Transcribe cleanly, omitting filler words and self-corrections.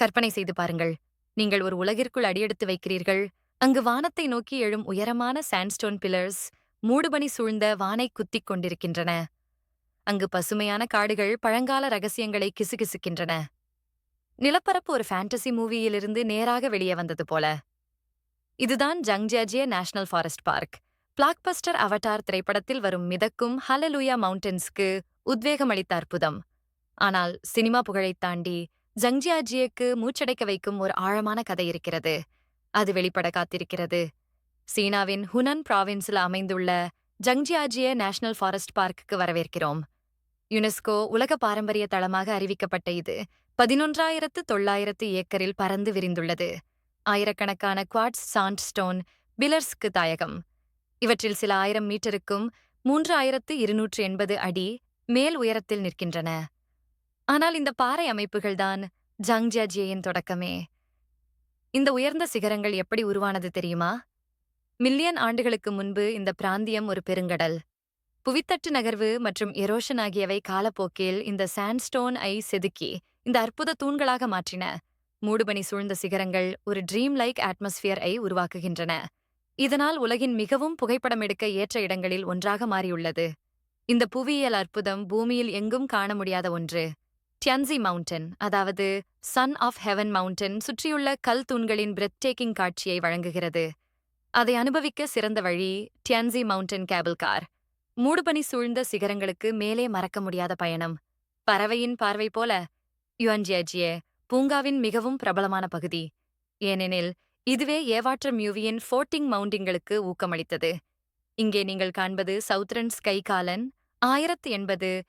கற்பனை செய்து பாருங்கள். நீங்கள் ஒரு உலகிற்குள் அடியெடுத்து வைக்கிறீர்கள். அங்கு வானத்தை நோக்கி எழும் உயரமான சாண்ட்ஸ்டோன் பில்லர்ஸ் மூடுபனி சூழ்ந்த வானை குத்திக் கொண்டிருக்கின்றன. அங்கு பசுமையான காடுகள் பழங்கால ரகசியங்களை கிசுகிசுக்கின்றன. நிலப்பரப்பு ஒரு ஃபேண்டசி மூவியிலிருந்து நேராக வெளியே வந்தது போல. இதுதான் ஜங்ஜியாஜிய நேஷனல் ஃபாரஸ்ட் பார்க். பிளாக்பஸ்டர் அவட்டார் திரைப்படத்தில் வரும் மிதக்கும் ஹalleluya மவுண்டன்ஸ்க்கு உத்வேகமளித்த அற்புதம். ஆனால் சினிமா புகழைத் தாண்டி ஜங்ஜியாஜியக்கு மூச்சடைக்க வைக்கும் ஒரு ஆழமான கதை இருக்கிறது. அது வெளிப்பட காத்திருக்கிறது. சீனாவின் ஹுனன் ப்ராவின்ஸில் அமைந்துள்ள ஜங்ஜியாஜிய நேஷனல் ஃபாரஸ்ட் பார்க்குக்கு வரவேற்கிறோம். யுனெஸ்கோ உலக பாரம்பரிய தளமாக அறிவிக்கப்பட்ட இது 11,900 ஏக்கரில் பறந்து விரிந்துள்ளது. ஆயிரக்கணக்கான குவாட்ஸ் சாண்ட்ஸ்டோன் பில்லர்ஸ்க்கு தாயகம். இவற்றில் சில 1000 மீட்டருக்கும் 3,280 அடி மேல் உயரத்தில் நிற்கின்றன. ஆனால் இந்த பாறை அமைப்புகள்தான் ஜங்ஜியாஜியின் தொடக்கமே. இந்த உயர்ந்த சிகரங்கள் எப்படி உருவானது தெரியுமா? மில்லியன் ஆண்டுகளுக்கு முன்பு இந்த பிராந்தியம் ஒரு பெருங்கடல். புவித்தட்டு நகர்வு மற்றும் எரோஷன் ஆகியவை காலப்போக்கில் இந்த சாண்ட்ஸ்டோன் ஐ செதுக்கி இந்த அற்புத தூண்களாக மாற்றின. மூடுபனி சூழ்ந்த சிகரங்கள் ஒரு ட்ரீம் லைக் அட்மாஸ்பியர் ஐ உருவாக்குகின்றன. இதனால் உலகின் மிகவும் புகைப்படம் எடுக்க ஏற்ற இடங்களில் ஒன்றாக மாறியுள்ளது. இந்த புவியியல் அற்புதம் பூமியில் எங்கும் காண முடியாத ஒன்று. டியன்சி மவுண்டன், அதாவது சன் ஆஃப் ஹெவன் மவுண்டன், சுற்றியுள்ள கல் தூண்களின் பிரெத்டேக்கிங் காட்சியை வழங்குகிறது. அதை அனுபவிக்க சிறந்த வழி டியன்சி மவுண்டன் கேபிள் கார். மூடுபனி சூழ்ந்த சிகரங்களுக்கு மேலே மறக்க முடியாத பயணம். பறவையின் பார்வை போல. யுயன்ஜியாஜியே பூங்காவின் மிகவும் பிரபலமான பகுதி. ஏனெனில் இதுவே ஏவாற்ற மியூவியின் ஃபோர்ட்டிங் மவுண்டிங்களுக்கு ஊக்கமளித்தது. இங்கே நீங்கள் காண்பது சவுத்ரன் ஸ்கை காலன் 1080